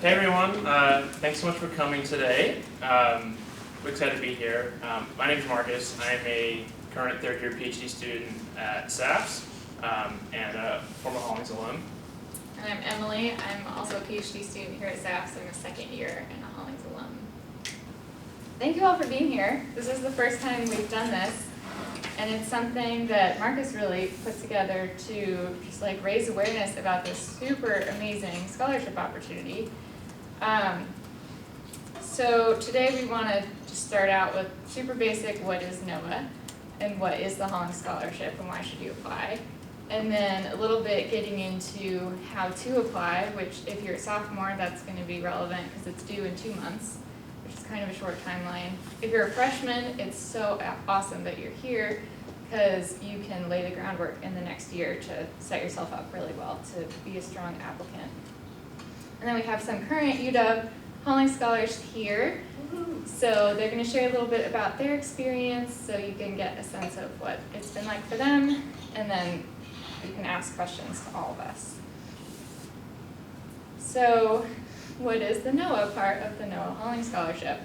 Hey everyone, thanks so much for coming today. We're excited to be here. My name is Marcus. I am a current third year PhD student at SAFS and a former Hollings alum. And I'm Emily. I'm also a PhD student here at SAFS. I'm a second year and a Hollings alum. Thank you all for being here. This is the first time we've done this, and it's something that Marcus really put together to just like raise awareness about this super amazing scholarship opportunity. So today we want to just start out with super basic, what is NOAA and what is the Hollings Scholarship and why should you apply? And then a little bit getting into how to apply, which if you're a sophomore, that's going to be relevant because it's due in 2 months, which is kind of a short timeline. If you're a freshman, it's so awesome that you're here because you can lay the groundwork in the next year to set yourself up really well to be a strong applicant. And then we have some current UW Hollings scholars here. So they're going to share a little bit about their experience so you can get a sense of what it's been like for them, and then you can ask questions to all of us. So what is the NOAA part of the NOAA Hollings Scholarship?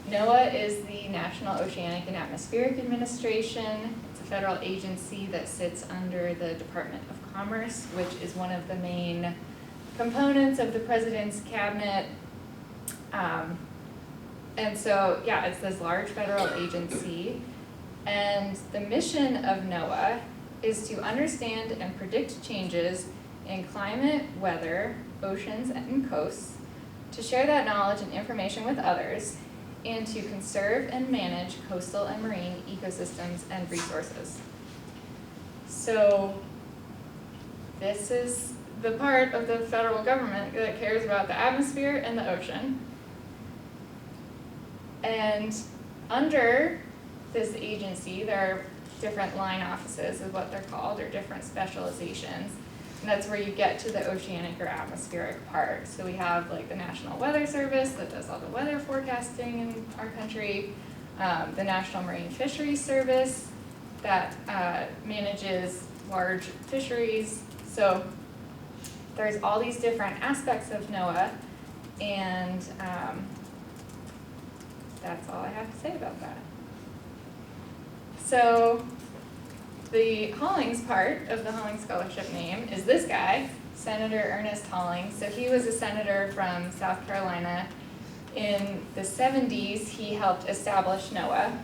NOAA is the National Oceanic and Atmospheric Administration. It's a federal agency that sits under the Department of Commerce, which is one of the main components of the president's cabinet. And so, yeah, it's this large federal agency. And the mission of NOAA is to understand and predict changes in climate, weather, oceans, and coasts, to share that knowledge and information with others, and to conserve and manage coastal and marine ecosystems and resources. So this is the part of the federal government that cares about the atmosphere and the ocean. And under this agency, there are different line offices is what they're called, or different specializations. And that's where you get to the oceanic or atmospheric part. So we have like the National Weather Service that does all the weather forecasting in our country, the National Marine Fisheries Service that manages large fisheries. So there's all these different aspects of NOAA, and that's all I have to say about that. So the Hollings part of the Hollings Scholarship name is this guy, Senator Ernest Hollings. So he was a senator from South Carolina. In the 70s, he helped establish NOAA.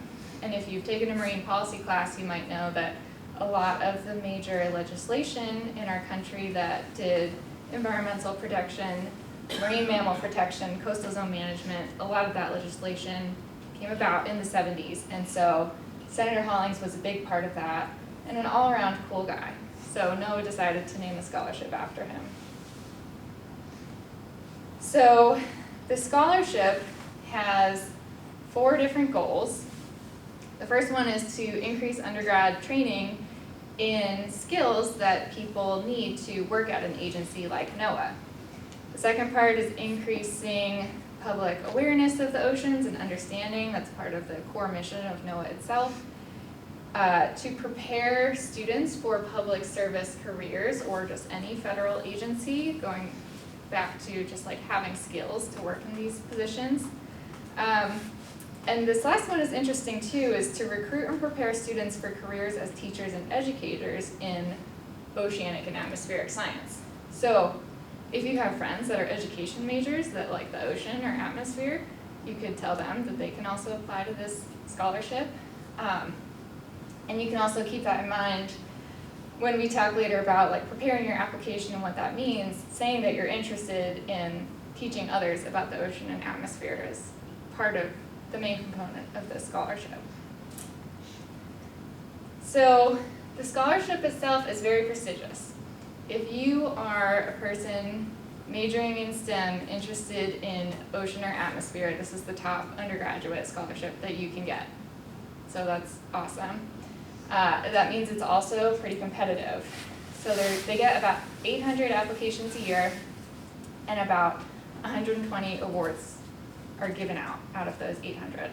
And if you've taken a marine policy class, you might know that a lot of the major legislation in our country that did environmental protection, marine mammal protection, coastal zone management, a lot of that legislation came about in the 70s. And so Senator Hollings was a big part of that, and an all-around cool guy. So NOAA decided to name a scholarship after him. So the scholarship has 4 different goals. The first one is to increase undergrad training in skills that people need to work at an agency like NOAA. The second part is increasing public awareness of the oceans and understanding. That's part of the core mission of NOAA itself. To prepare students for public service careers or just any federal agency, going back to just like having skills to work in these positions. And this last one is interesting too, is to recruit and prepare students for careers as teachers and educators in oceanic and atmospheric science. So if you have friends that are education majors that like the ocean or atmosphere, you could tell them that they can also apply to this scholarship. And you can also keep that in mind when we talk later about like preparing your application and what that means. Saying that you're interested in teaching others about the ocean and atmosphere is part of the main component of this scholarship. So the scholarship itself is very prestigious. If you are a person majoring in STEM, interested in ocean or atmosphere, this is the top undergraduate scholarship that you can get. So that's awesome. That means it's also pretty competitive. So they get about 800 applications a year, and about 120 awards are given out of those 800.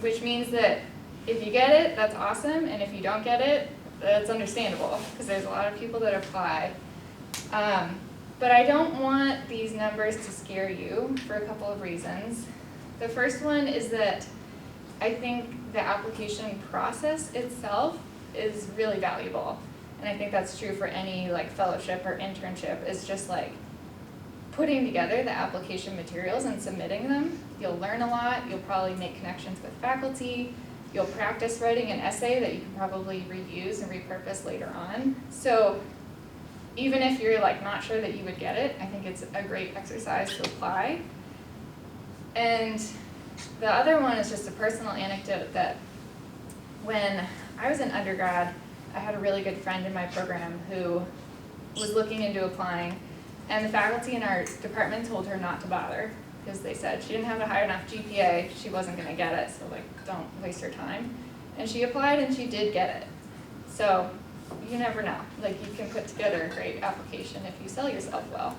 Which means that if you get it, that's awesome, and if you don't get it, that's understandable, because there's a lot of people that apply. But I don't want these numbers to scare you for a couple of reasons. The first one is that I think the application process itself is really valuable. And I think that's true for any like fellowship or internship. It's just like putting together the application materials and submitting them. You'll learn a lot, you'll probably make connections with faculty, you'll practice writing an essay that you can probably reuse and repurpose later on. So even if you're like not sure that you would get it, I think it's a great exercise to apply. And the other one is just a personal anecdote that when I was an undergrad, I had a really good friend in my program who was looking into applying, and the faculty in our department told her not to bother because they said she didn't have a high enough GPA, she wasn't gonna get it, so like don't waste her time. And she applied and she did get it. So you never know, like you can put together a great application if you sell yourself well.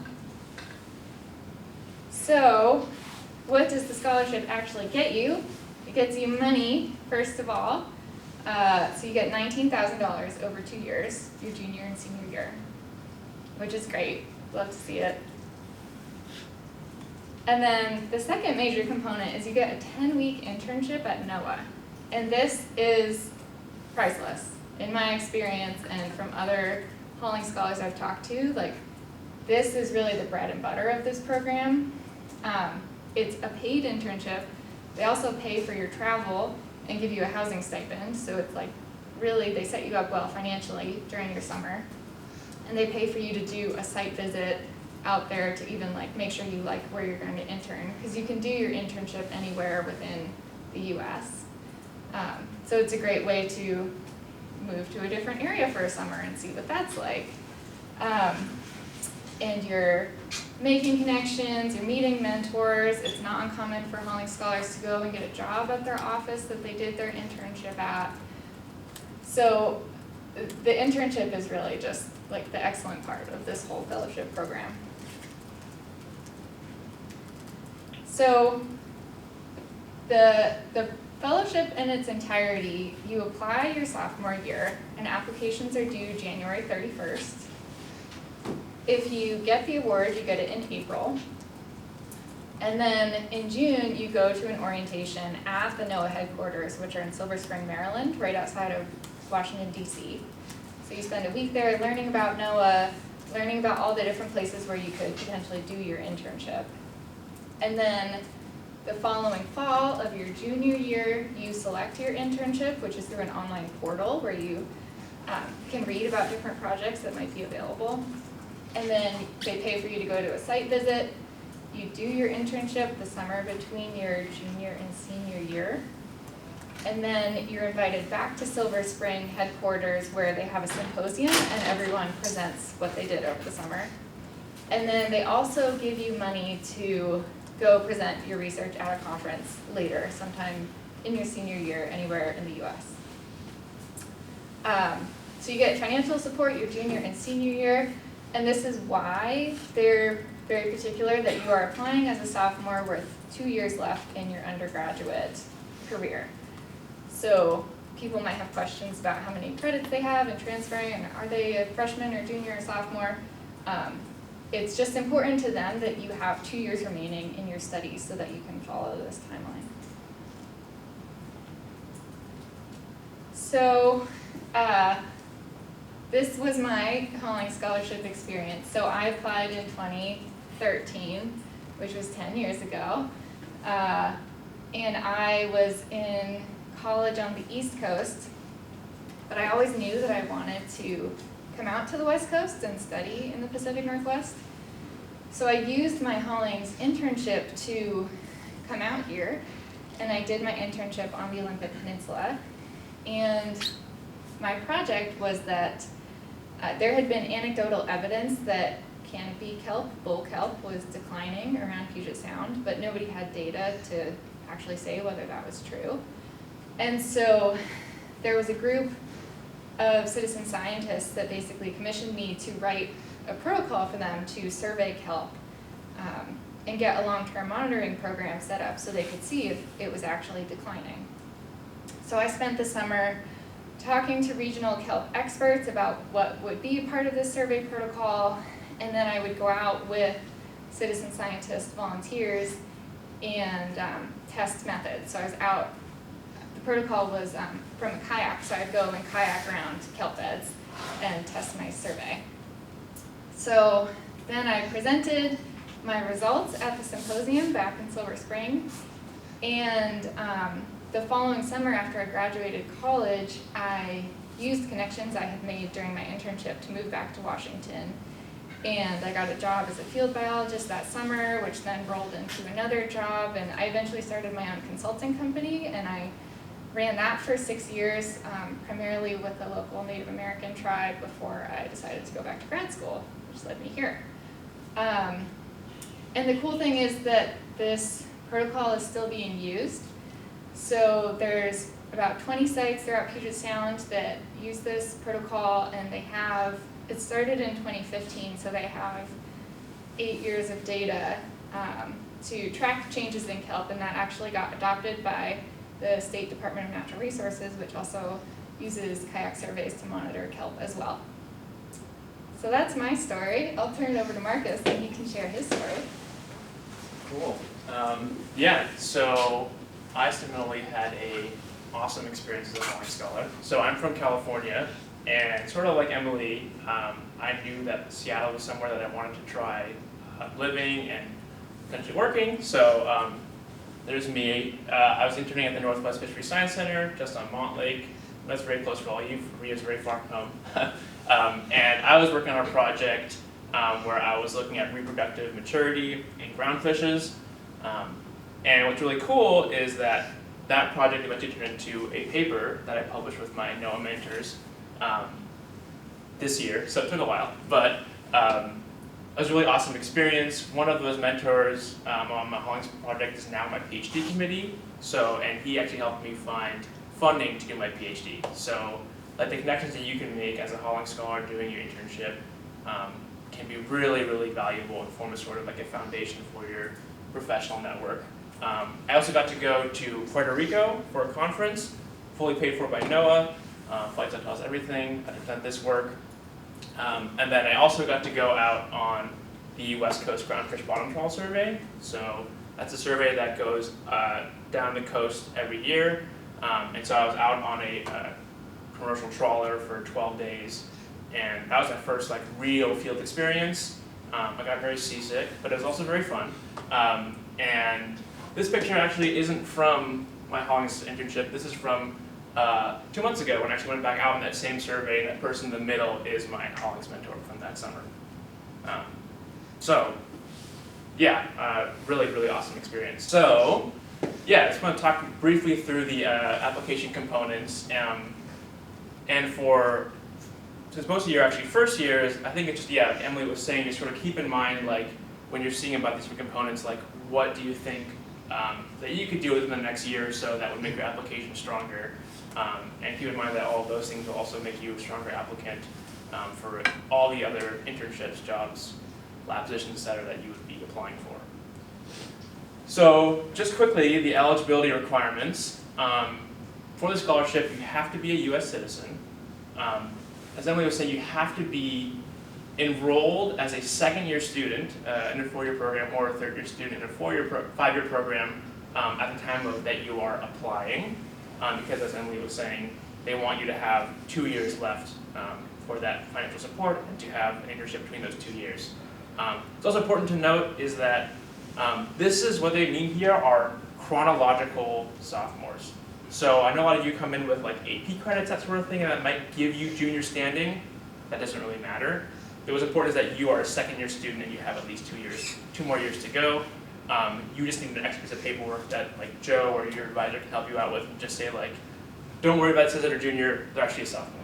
So what does the scholarship actually get you? It gets you money, first of all. So you get $19,000 over 2 years, your junior and senior year, which is great. Love to see it. And then the second major component is you get a 10-week internship at NOAA. And this is priceless. In my experience and from other Hollings scholars I've talked to, like this is really the bread and butter of this program. It's a paid internship. They also pay for your travel and give you a housing stipend. So it's like really, they set you up well financially during your summer. And they pay for you to do a site visit out there to even like make sure you like where you're going to intern, because you can do your internship anywhere within the US. So it's a great way to move to a different area for a summer and see what that's like. And you're making connections, you're meeting mentors. It's not uncommon for Hollings scholars to go and get a job at their office that they did their internship at. So the internship is really just like the excellent part of this whole fellowship program. So the fellowship in its entirety, you apply your sophomore year, and applications are due January 31st. If you get the award, you get it in April. And then in June, you go to an orientation at the NOAA headquarters, which are in Silver Spring, Maryland, right outside of Washington, D.C. So you spend a week there learning about NOAA, learning about all the different places where you could potentially do your internship. And then the following fall of your junior year, you select your internship, which is through an online portal where you can read about different projects that might be available. And then they pay for you to go to a site visit. You do your internship the summer between your junior and senior year. And then you're invited back to Silver Spring headquarters where they have a symposium and everyone presents what they did over the summer. And then they also give you money to go present your research at a conference later, sometime in your senior year, anywhere in the US. So you get financial support your junior and senior year, and this is why they're very particular that you are applying as a sophomore with 2 years left in your undergraduate career. So people might have questions about how many credits they have in transferring, and are they a freshman or junior or sophomore? It's just important to them that you have 2 years remaining in your studies so that you can follow this timeline. So this was my Hollings scholarship experience. So I applied in 2013, which was 10 years ago. And I was in college on the East Coast, but I always knew that I wanted to come out to the West Coast and study in the Pacific Northwest. So I used my Hollings internship to come out here, and I did my internship on the Olympic Peninsula. And my project was that there had been anecdotal evidence that canopy kelp, bull kelp, was declining around Puget Sound, but nobody had data to actually say whether that was true. And so there was a group of citizen scientists that basically commissioned me to write a protocol for them to survey kelp and get a long-term monitoring program set up so they could see if it was actually declining. So I spent the summer talking to regional kelp experts about what would be part of this survey protocol, and then I would go out with citizen scientist volunteers and test methods. So I was out, the protocol was from a kayak, so I'd go and kayak around kelp beds and test my survey. So then I presented my results at the symposium back in Silver Spring, and the following summer after I graduated college, I used connections I had made during my internship to move back to Washington. And I got a job as a field biologist that summer, which then rolled into another job, and I eventually started my own consulting company, and I ran that for 6 years, primarily with a local Native American tribe before I decided to go back to grad school, which led me here. And the cool thing is that this protocol is still being used. So there's about 20 sites throughout Puget Sound that use this protocol, and they have, it started in 2015, so they have 8 years of data to track changes in kelp, and that actually got adopted by the State Department of Natural Resources, which also uses kayak surveys to monitor kelp as well. So that's my story. I'll turn it over to Marcus, and he can share his story. Cool. Yeah, so I similarly had a awesome experience as a Hollings scholar. So I'm from California, and sort of like Emily, I knew that Seattle was somewhere that I wanted to try living and potentially working. So there's me. I was interning at the Northwest Fisheries Science Center, just on Montlake. That's very close for all you. For me, it's very far from home. And I was working on a project where I was looking at reproductive maturity in groundfishes. And what's really cool is that that project eventually turned into a paper that I published with my NOAA mentors this year, so it took a while, but it was a really awesome experience. One of those mentors on my Hollings project is now my PhD committee, and he actually helped me find funding to do my PhD. So like the connections that you can make as a Hollings scholar doing your internship can be really, really valuable and form a sort of like a foundation for your professional network. I also got to go to Puerto Rico for a conference, fully paid for by NOAA, flights, hotels, everything, to present this work. And then I also got to go out on the West Coast Groundfish Bottom Trawl Survey. So that's a survey that goes down the coast every year. And so I was out on a commercial trawler for 12 days. And that was my first like real field experience. I got very seasick, but it was also very fun. And this picture actually isn't from my Hollings internship. This is from 2 months ago when I actually went back out on that same survey, and that person in the middle is my Hollings mentor from that summer. So, yeah, really, really awesome experience. So, yeah, I just want to talk briefly through the application components. And for, since most of you are actually first years, I think it's just, yeah, like Emily was saying, just sort of keep in mind, like, when you're seeing about these components, like, what do you think that you could do within the next year or so that would make your application stronger? And keep in mind that all of those things will also make you a stronger applicant for all the other internships, jobs, lab positions, etc. that you would be applying for. So just quickly, the eligibility requirements. For the scholarship, you have to be a US citizen. As Emily was saying, you have to be enrolled as a second-year student in a four-year program or a third-year student in a five-year program at the time that you are applying. Because as Emily was saying, they want you to have 2 years left for that financial support and to have an internship between those 2 years. It's also important to note is that this is what they mean here are chronological sophomores. So I know a lot of you come in with like AP credits, that sort of thing, and that might give you junior standing. That doesn't really matter. What's important is that you are a second-year student and you have at least 2 more years to go. You just need an extra piece of paperwork that like Joe or your advisor can help you out with and just say like, don't worry about it says that are junior, they're actually a sophomore.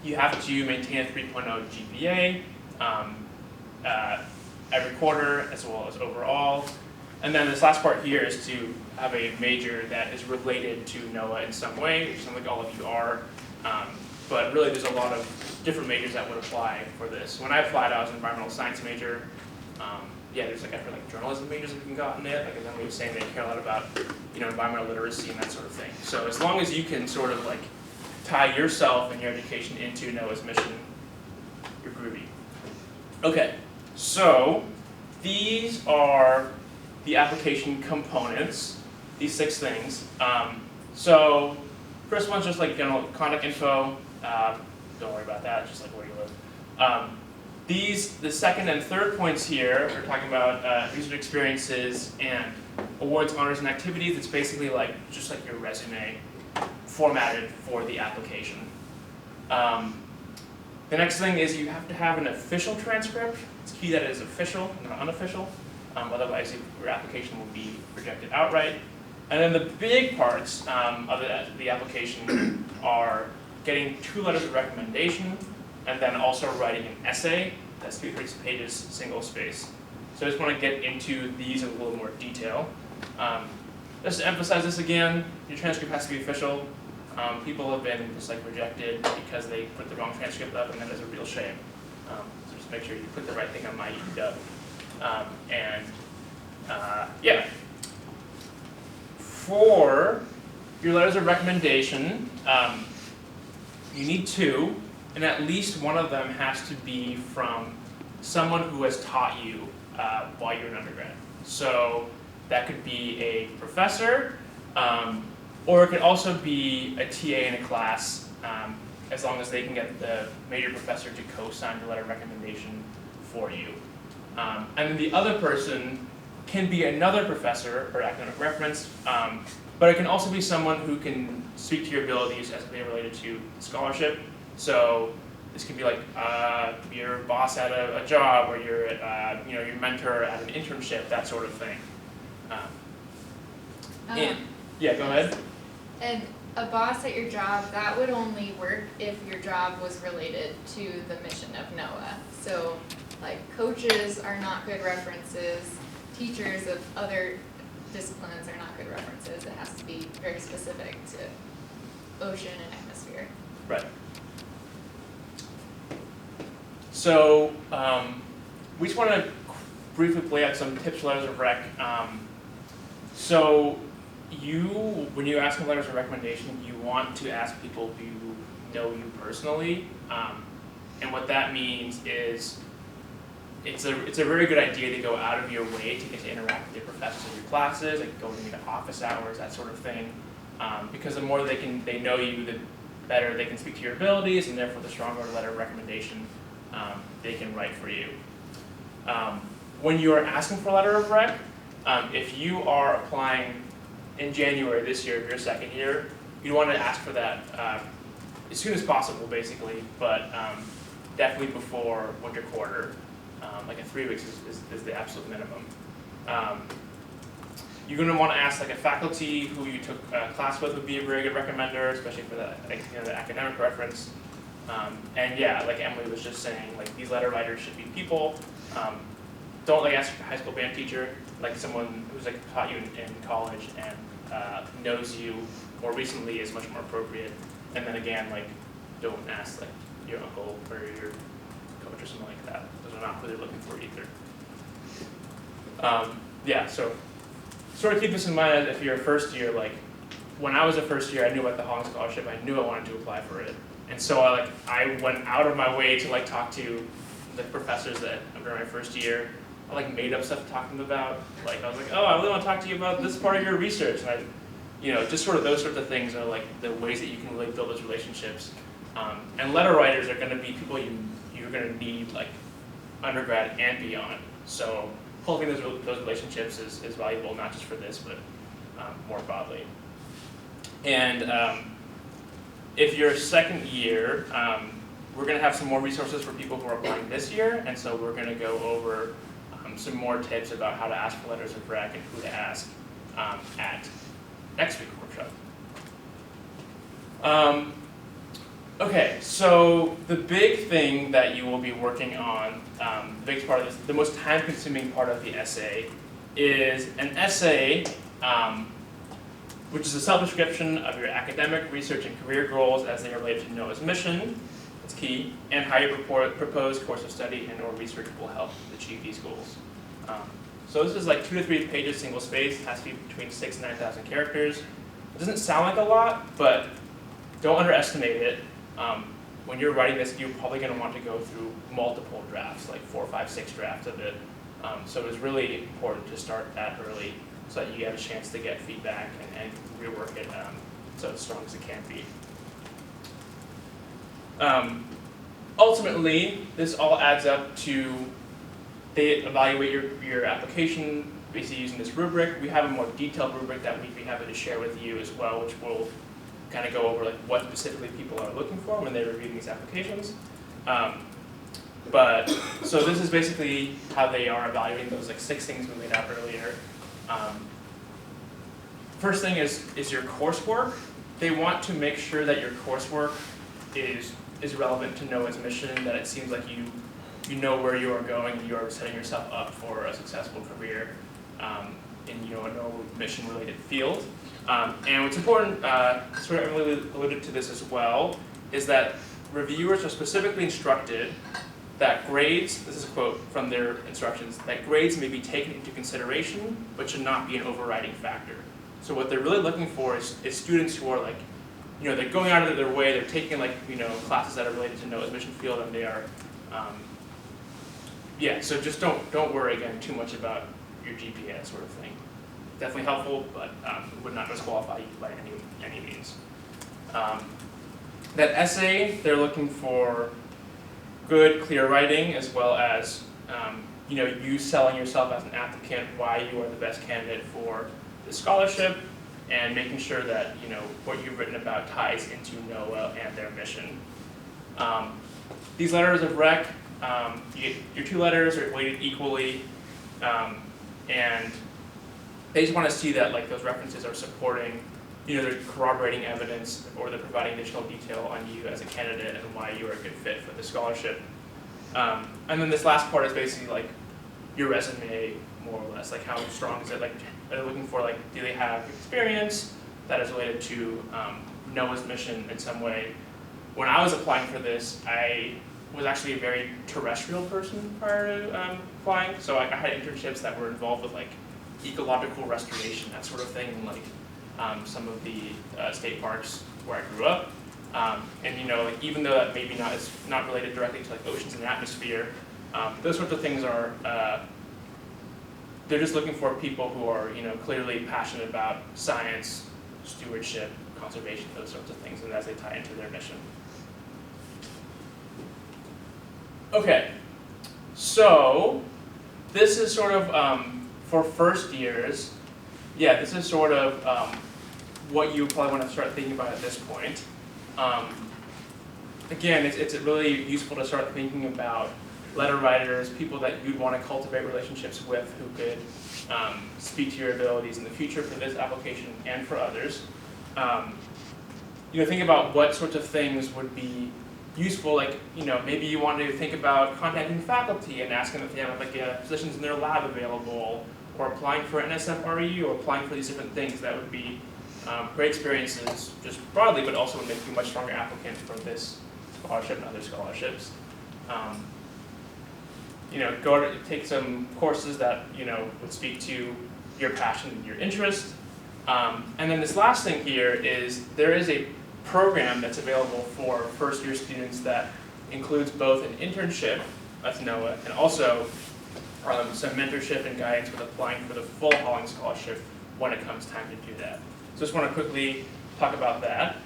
You have to maintain a 3.0 GPA every quarter as well as overall. And then this last part here is to have a major that is related to NOAA in some way, which sounds like all of you are. But really there's a lot of different majors that would apply for this. When I applied, I was an environmental science major. Yeah, there's like journalism majors that you can got in it. Like as Emily was saying, they care a lot about environmental literacy and that sort of thing. So as long as you can sort of like tie yourself and your education into NOAA's mission, you're groovy. Okay, so these are the application components, these 6 things. So first one's just like general contact info. Don't worry about that, just like where you live. The second and third points here, we're talking about research experiences and awards, honors, and activities. It's basically like just like your resume formatted for the application. The next thing is you have to have an official transcript. It's key that it is official, not unofficial. Otherwise, your application will be rejected outright. And then the big parts of the application are getting 2 letters of recommendation, and then also writing an essay that's 3 pages, single space. So I just want to get into these in a little more detail. Just to emphasize this again, your transcript has to be official. People have been just like rejected because they put the wrong transcript up, and that is a real shame. So just make sure you put the right thing on my EW. Yeah. For your letters of recommendation, you need 2, and at least one of them has to be from someone who has taught you while you're an undergrad. So that could be a professor, or it could also be a TA in a class, as long as they can get the major professor to co-sign the letter of recommendation for you. And then the other person can be another professor or academic reference, but it can also be someone who can speak to your abilities as they related to scholarship. So this could be like your boss at a job, or your your mentor at an internship, that sort of thing. Yeah, go ahead. And a boss at your job, that would only work if your job was related to the mission of NOAA. So like coaches are not good references, teachers of other disciplines are not good references. It has to be very specific to ocean and atmosphere. Right. So we just want to briefly lay out some tips for letters of rec. So when you ask for letters of recommendation, you want to ask people who know you personally, and what that means is it's a very good idea to go out of your way to get to interact with your professors in your classes, like going into office hours, that sort of thing, because the more they know you, the better they can speak to your abilities, and therefore the stronger the letter of recommendation they can write for you. When you are asking for a letter of rec, if you are applying in January this year of your second year, you want to ask for that as soon as possible, basically, but definitely before winter quarter. Like 3 weeks is the absolute minimum. You're going to want to ask like a faculty who you took a class with would be a very good recommender, especially for the academic reference. And yeah, like Emily was just saying, like these letter writers should be people. Don't like ask your high school band teacher, like someone who's like taught you in college and knows you more recently is much more appropriate. And then again, like don't ask like your uncle or your coach or something like that. Those are not who they're looking for either. Yeah, so sort of keep this in mind if you're a first year. Like when I was a first year, I knew about the Hollings scholarship. I knew I wanted to apply for it, and so I went out of my way to like talk to the professors that under my first year. I like made up stuff to talk to them about. Like I was like, oh, I really want to talk to you about this part of your research, and I, just sort of those sorts of things are like the ways that you can really build those relationships. And letter writers are going to be people you're going to need like undergrad and beyond. So cultivating those relationships is valuable, not just for this, but more broadly. And if you're second year, we're going to have some more resources for people who are applying this year, and so we're going to go over some more tips about how to ask for letters of rec and who to ask at next week's workshop. Okay, so the big thing that you will be working on, the biggest part of this, the most time-consuming part of the essay, is an essay which is a self-description of your academic, research, and career goals as they relate to NOAA's mission. That's key, and how your proposed course of study and or research will help achieve these goals. So this is like 2 to 3 pages, single space. It has to be between 6,000 and 9,000 characters. It doesn't sound like a lot, but don't underestimate it. when you're writing this, you're probably going to want to go through multiple drafts, like 4, 5, 6 drafts of it. So it's really important to start that early so that you have a chance to get feedback and rework it so as strong as it can be. Ultimately, this all adds up to they evaluate your application basically using this rubric. We have a more detailed rubric that we'd be happy to share with you as well, which will kind of go over like what specifically people are looking for when they're reviewing these applications. But so this is basically how they are evaluating those like 6 things we laid out earlier. First thing is your coursework. They want to make sure that your coursework is relevant to NOAA's mission, that it seems like you know where you are going and you are setting yourself up for a successful career in a NOAA mission related field. And what's important, sort of Emily alluded to this as well, is that reviewers are specifically instructed that grades, this is a quote from their instructions, that grades may be taken into consideration but should not be an overriding factor. So what they're really looking for is students who are like, they're going out of their way, they're taking like, classes that are related to NOAA's mission field, and they are, so just don't worry again too much about your GPA sort of thing. Definitely helpful, but would not disqualify you by any means. That essay, they're looking for good, clear writing, as well as you selling yourself as an applicant, why you are the best candidate for the scholarship, and making sure that what you've written about ties into NOAA and their mission. These letters of rec, your 2 letters are weighted equally, and they just want to see that like those references are supporting, they're corroborating evidence, or they're providing additional detail on you as a candidate and why you are a good fit for the scholarship. And then this last part is basically like your resume, more or less, like how strong is it? Like, are they looking for like, do they have experience that is related to NOAA's mission in some way? When I was applying for this, I was actually a very terrestrial person prior to applying, so I had internships that were involved with like ecological restoration, that sort of thing, and like some of the state parks where I grew up. And like even though that maybe not related directly to like oceans and atmosphere, those sorts of things are they're just looking for people who are clearly passionate about science, stewardship, conservation, those sorts of things, and as they tie into their mission. Okay, so this is sort of for first years. Yeah, this is sort of what you probably want to start thinking about at this point. Again, it's really useful to start thinking about letter writers, people that you'd want to cultivate relationships with who could speak to your abilities in the future for this application and for others. Think about what sorts of things would be useful, like, maybe you want to think about contacting faculty and asking if they have like positions in their lab available, or applying for NSFRE, or applying for these different things. That would be great experiences just broadly, but also would make you a much stronger applicant for this scholarship and other scholarships. Go to take some courses that would speak to your passion and your interest. And then this last thing here is there is a program that's available for first-year students that includes both an internship at NOAA and also some mentorship and guidance with applying for the full Hollings scholarship when it comes time to do that. So just want to quickly talk about that.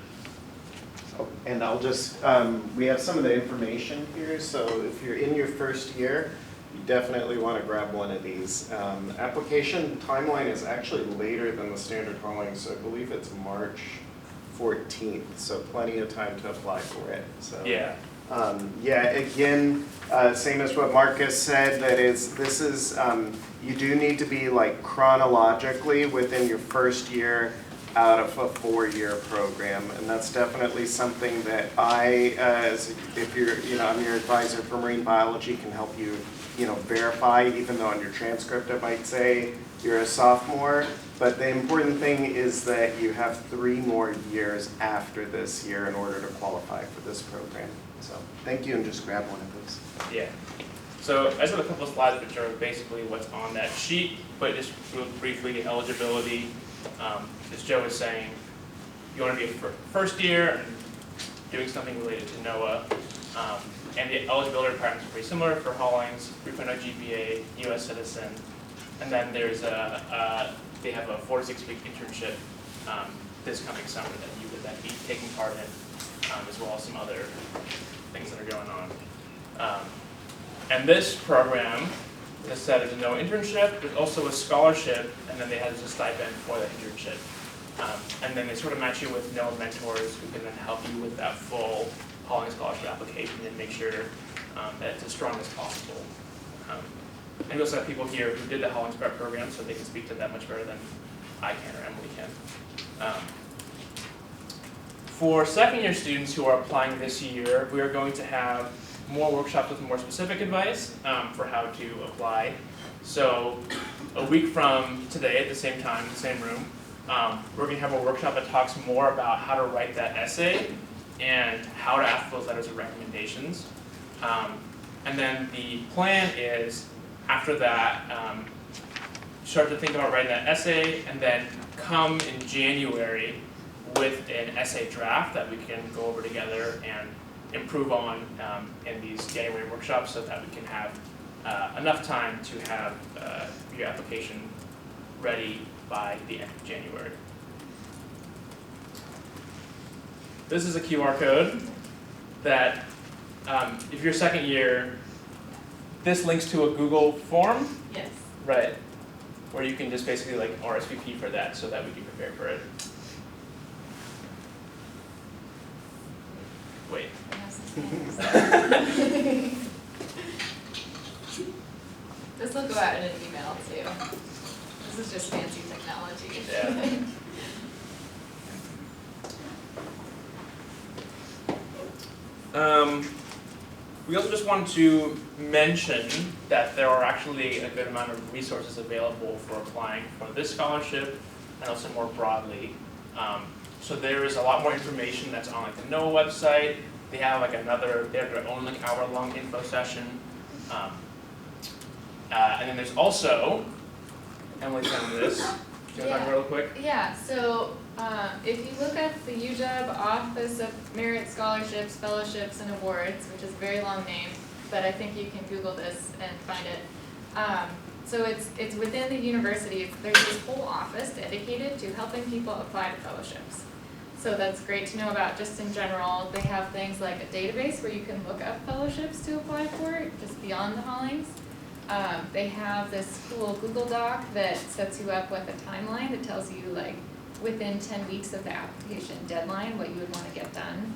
Oh, and I'll just, we have some of the information here, so if you're in your first year, you definitely want to grab one of these. Application timeline is actually later than the standard Hollings, so I believe it's March 14th, so plenty of time to apply for it. So yeah. Again, same as what Marcus said, this is you do need to be like chronologically within your first year out of a 4-year program, and that's definitely something that if you're, I'm your advisor for marine biology, can help you, verify, even though on your transcript it might say you're a sophomore. But the important thing is that you have 3 more years after this year in order to qualify for this program. So thank you, and just grab one of those. Yeah. So I just have a couple of slides which are basically what's on that sheet, but just real briefly, eligibility. As Joe was saying, you want to be a first year, and doing something related to NOAA. And the eligibility requirements are pretty similar for Hollings, 3.0 GPA, US citizen. And then there's they have a 4 to 6 week internship this coming summer that you would then be taking part in, as well as some other things that are going on. And this program, as I said, is a NOAA internship. There's also a scholarship, and then they have a stipend for that internship. And then they sort of match you with NOAA mentors who can then help you with that full Hollings scholarship application and make sure that it's as strong as possible. And we also have people here who did the Hollings prep program, so they can speak to that much better than I can or Emily can. For second year students who are applying this year, we are going to have more workshops with more specific advice for how to apply. So a week from today at the same time, the same room, we're going to have a workshop that talks more about how to write that essay and how to ask those letters of recommendations. And then the plan is, after that, start to think about writing that essay and then come in January with an essay draft that we can go over together and improve on in these January workshops so that we can have enough time to have your application ready by the end of January. This is a QR code that, if you're second year, this links to a Google form. Yes. Right. Where you can just basically like RSVP for that so that we can prepare for it. Wait. This will go out in an email too. This is just fancy technology. Yeah. We also just wanted to mention that there are actually a good amount of resources available for applying for this scholarship and also more broadly. So there is a lot more information that's on like the NOAA website. They have like they have their own like hour-long info session. And then there's also, Emily found this. Do you want to talk about it real quick? Yeah, so if you look at the UW Office of Merit Scholarships, Fellowships, and Awards, which is a very long name, but I think you can Google this and find it. So it's within the university. There's this whole office dedicated to helping people apply to fellowships. So that's great to know about just in general. They have things like a database where you can look up fellowships to apply for, just beyond the Hollings. They have this cool Google Doc that sets you up with a timeline that tells you like within 10 weeks of the application deadline what you would want to get done.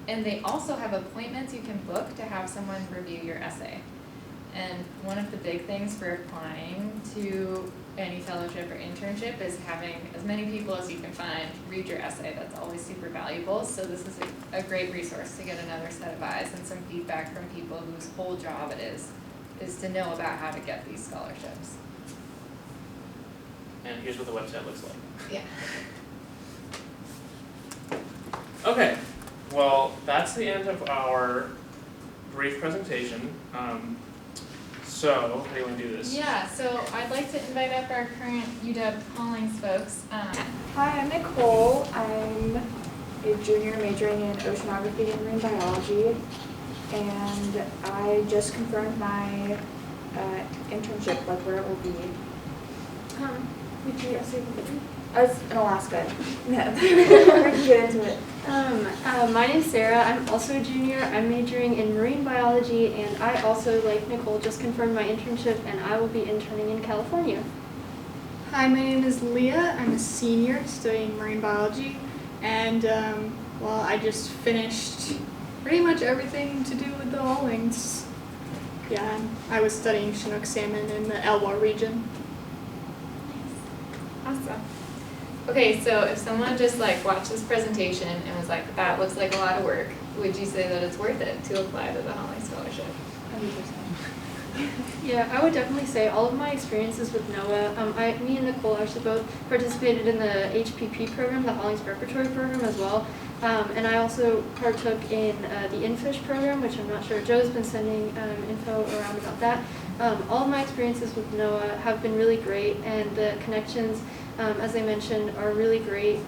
And they also have appointments you can book to have someone review your essay. And one of the big things for applying to any fellowship or internship is having as many people as you can find read your essay. That's always super valuable. So this is a great resource to get another set of eyes and some feedback from people whose whole job it is to know about how to get these scholarships. And here's what the website looks like. Yeah. Okay, well, that's the end of our brief presentation. So, how do you want to do this? Yeah, so I'd like to invite up our current UW Hollings folks. Hi, I'm Nicole. I'm a junior majoring in oceanography and marine biology, and I just confirmed my internship, like where it will be. Would you say I was in Alaska. No, we can get into it. My name's Sarah. I'm also a junior. I'm majoring in marine biology, and I also, like Nicole, just confirmed my internship, and I will be interning in California. Hi, my name is Leah. I'm a senior studying marine biology, and well, I just finished pretty much everything to do with the Hollings. Yeah, I was studying Chinook salmon in the Elwha region. Awesome. Okay, so if someone just like watched this presentation and was like, that looks like a lot of work, would you say that it's worth it to apply to the Hollings Scholarship? 100%. Yeah, I would definitely say all of my experiences with NOAA, me and Nicole actually both participated in the HPP program, the Hollings Preparatory Program as well. And I also partook in the InFish program, which I'm not sure, Joe's been sending info around about that. All of my experiences with NOAA have been really great, and the connections, as I mentioned, are really great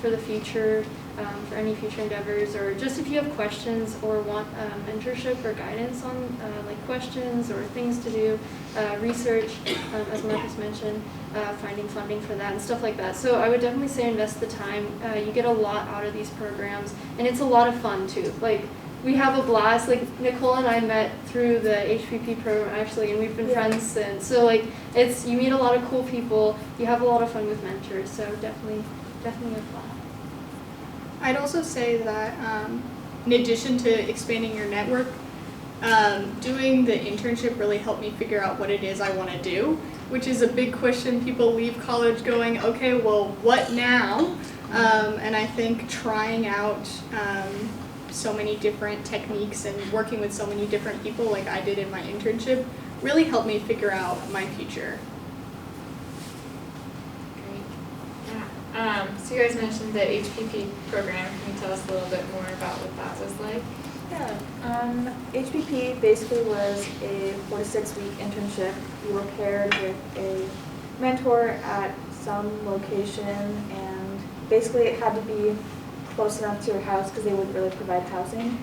for the future for any future endeavors, or just if you have questions or want mentorship or guidance on like questions or things to do, research, as Marcus mentioned, finding funding for that and stuff like that. So I would definitely say invest the time. You get a lot out of these programs, and it's a lot of fun too. Like, we have a blast. Like, Nicole and I met through the HPP program actually, and we've been friends since. So like, you meet a lot of cool people. You have a lot of fun with mentors. So definitely apply. I'd also say that in addition to expanding your network, doing the internship really helped me figure out what it is I want to do, which is a big question. People leave college going, okay, well, what now? And I think trying out so many different techniques and working with so many different people like I did in my internship really helped me figure out my future. Great. Yeah. So you guys mentioned the HPP program. Can you tell us a little bit more about what that was like? Yeah, HPP basically was a 4 to 6 week internship. You were paired with a mentor at some location, and basically it had to be close enough to your house because they wouldn't really provide housing.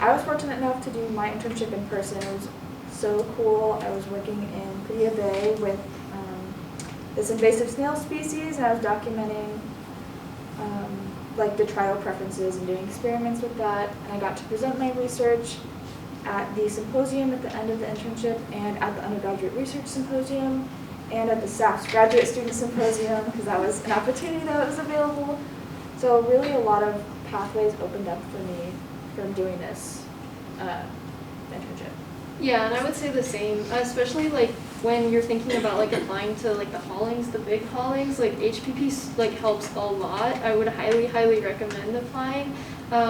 I was fortunate enough to do my internship in person. It was so cool. I was working in Padilla Bay with this invasive snail species, and I was documenting like the trial preferences and doing experiments with that. And I got to present my research at the symposium at the end of the internship, and at the undergraduate research symposium, and at the SAFS graduate student symposium, because that was an opportunity that was available. So really a lot of pathways opened up for me from doing this internship. Yeah, and I would say the same, especially like when you're thinking about like applying to like the Hollings, the big Hollings, like HPP like helps a lot. I would highly recommend applying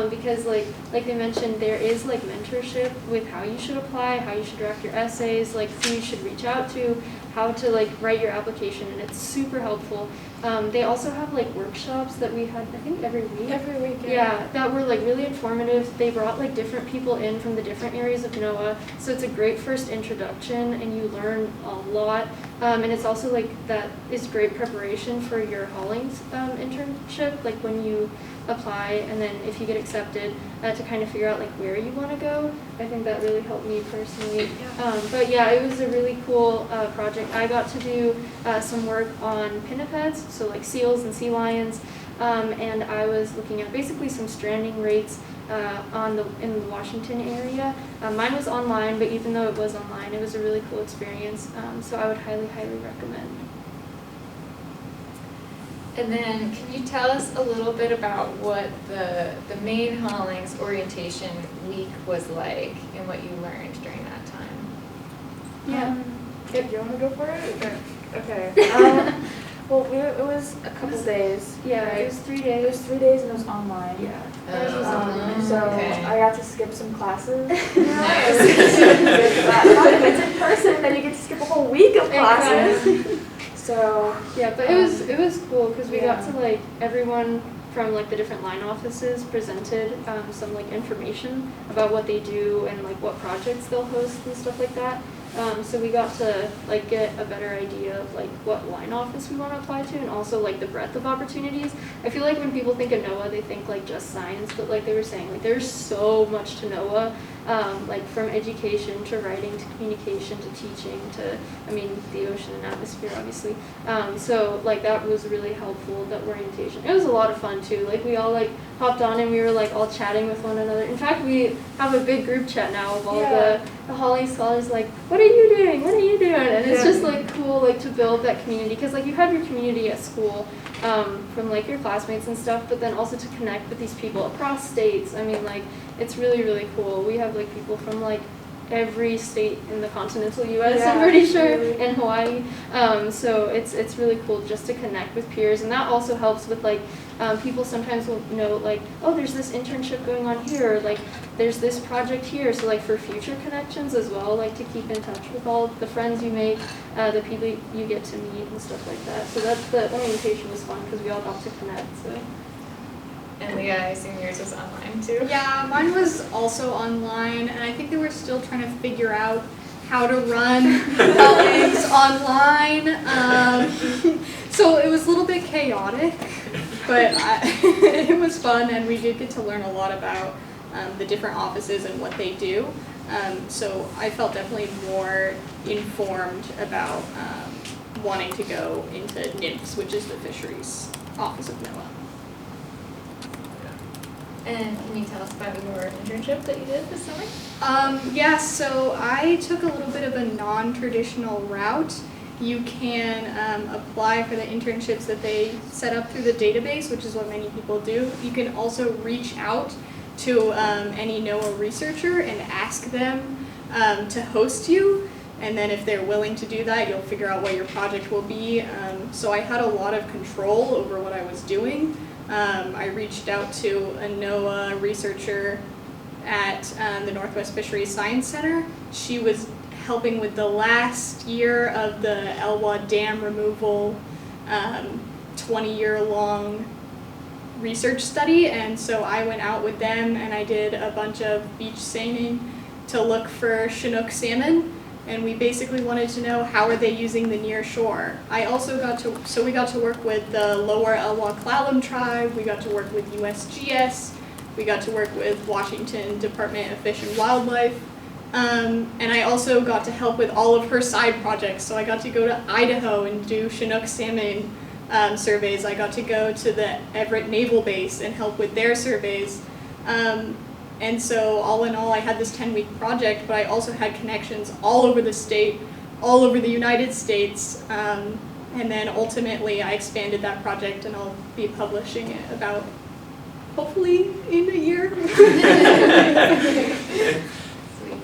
because like they mentioned, there is like mentorship with how you should apply, how you should draft your essays, like who you should reach out to, how to like write your application, and it's super helpful. They also have like workshops that we had, I think every week. Every week, Yeah, that were like really informative. They brought like different people in from the different areas of NOAA, so it's a great first introduction, and you learn a lot. And it's also like that is great preparation for your Hollings internship, like when you apply, and then if you get accepted, to kind of figure out like where you want to go. I think that really helped me personally. But yeah, it was a really cool project. I got to do some work on pinnipeds, so like seals and sea lions, and I was looking at basically some stranding rates in the Washington area. Mine was online, but even though it was online, it was a really cool experience. So I would highly recommend. And then can you tell us a little bit about what the main Hollings orientation week was like and what you learned during that time? Yeah. Do you want to go for it? Okay. Well, it was a couple days. Yeah, right? it was 3 It days. was 3 days, and it was online. Yeah. Ours was online. So Okay. I got to skip some classes. Nice. If it's in person, then you get to skip a whole week of classes. So Yeah, but it was cool because we got Yeah. to like everyone from like the different line offices presented some like information about what they do and like what projects they'll host and stuff like that. So we got to like get a better idea of like what line office we want to apply to, and also like the breadth of opportunities. I feel like when people think of NOAA, they think like just science, but like they were saying, like there's so much to NOAA, like from education to writing to communication to teaching to, I mean, the ocean and atmosphere obviously. So like that was really helpful, that orientation. It was a lot of fun too. Like we all like hopped on and we were like all chatting with one another. In fact, we have a big group chat now of all the Hollings scholars, like, what are you doing? What are you doing? And it's just like cool, like to build that community, because like you have your community at school from like your classmates and stuff, but then also to connect with these people across states. I mean, like it's really cool. We have like people from like every state in the continental U.S. I'm pretty sure, and Hawaii. So it's really cool just to connect with peers, and that also helps with like people sometimes will know like, oh, there's this internship going on here, or like there's this project here. So like for future connections as well, like to keep in touch with all the friends you make, the people you get to meet and stuff like that. So the orientation was fun because we all got to connect. So. And Leah, I assume yours was online too? Yeah, mine was also online, and I think they were still trying to figure out how to run Hollings online. So it was a little bit chaotic. but it was fun, and we did get to learn a lot about the different offices and what they do. So I felt definitely more informed about wanting to go into NIMFS, which is the Fisheries Office of NOAA. And can you tell us about your internship that you did this summer? Yeah, so I took a little bit of a non-traditional route. You can apply for the internships that they set up through the database, which is what many people do. You can also reach out to any NOAA researcher and ask them to host you. And then if they're willing to do that, you'll figure out what your project will be. So I had a lot of control over what I was doing. I reached out to a NOAA researcher at the Northwest Fisheries Science Center. She was helping with the last year of the Elwha Dam removal 20-year-long research study, and so I went out with them and I did a bunch of beach seining to look for Chinook salmon, and we basically wanted to know how are they using the near shore. I also we got to work with the Lower Elwha Clallam tribe, we got to work with USGS, we got to work with Washington Department of Fish and Wildlife, and I also got to help with all of her side projects. So I got to go to Idaho and do Chinook salmon surveys. I got to go to the Everett Naval Base and help with their surveys. And so all in all, I had this 10-week project, but I also had connections all over the state, all over the United States. And then ultimately I expanded that project, and I'll be publishing it about, hopefully, in a year. Sweet.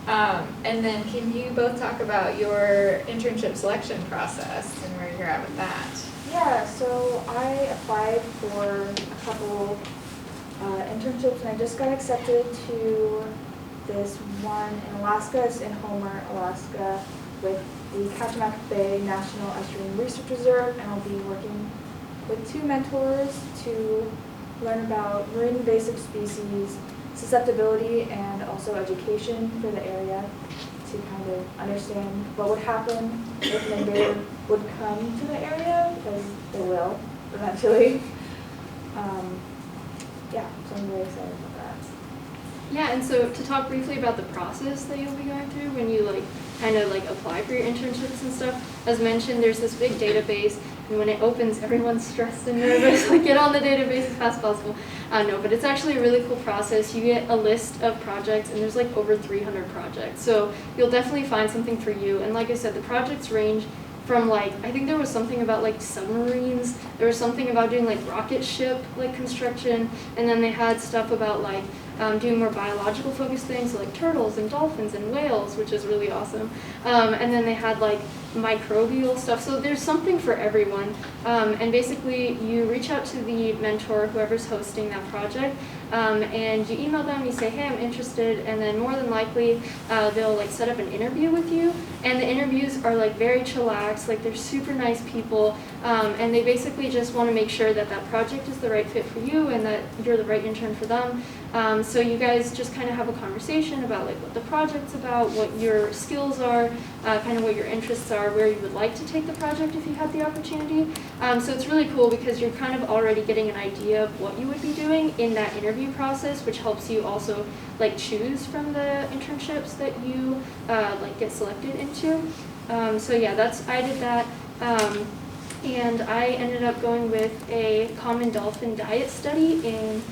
And then can you both talk about your internship selection process and where you're at with that? Yeah, so I applied for a couple internships, and I just got accepted to this one in Alaska. It's in Homer, Alaska, with the Kachemak Bay National Estuarine Research Reserve, and I'll be working with 2 mentors to learn about marine invasive species, susceptibility, and also education for the area, to kind of understand what would happen if an invader would come to the area, because they will eventually. Yeah, so I'm really excited about that. Yeah, and so to talk briefly about the process that you'll be going through when you kind of apply for your internships and stuff. As mentioned, there's this big database, and when it opens, everyone's stressed and nervous, get on the database as fast as possible. No, but it's actually a really cool process. You get a list of projects, and there's over 300 projects. So you'll definitely find something for you. And like I said, the projects range from I think there was something about submarines, there was something about doing rocket ship construction, and then they had stuff about doing more biological focused things, so turtles and dolphins and whales, which is really awesome. And then they had microbial stuff, so there's something for everyone. And basically you reach out to the mentor, whoever's hosting that project, and you email them, you say, hey, I'm interested, and then more than likely they'll set up an interview with you, and the interviews are very chillaxed, they're super nice people, and they basically just want to make sure that that project is the right fit for you and that you're the right intern for them. So you guys just kind of have a conversation about what the project's about, what your skills are, kind of what your interests are, where you would like to take the project if you had the opportunity. So it's really cool because you're kind of already getting an idea of what you would be doing in that interview process, which helps you also choose from the internships that you get selected into. So yeah, I did that. And I ended up going with a common dolphin diet study in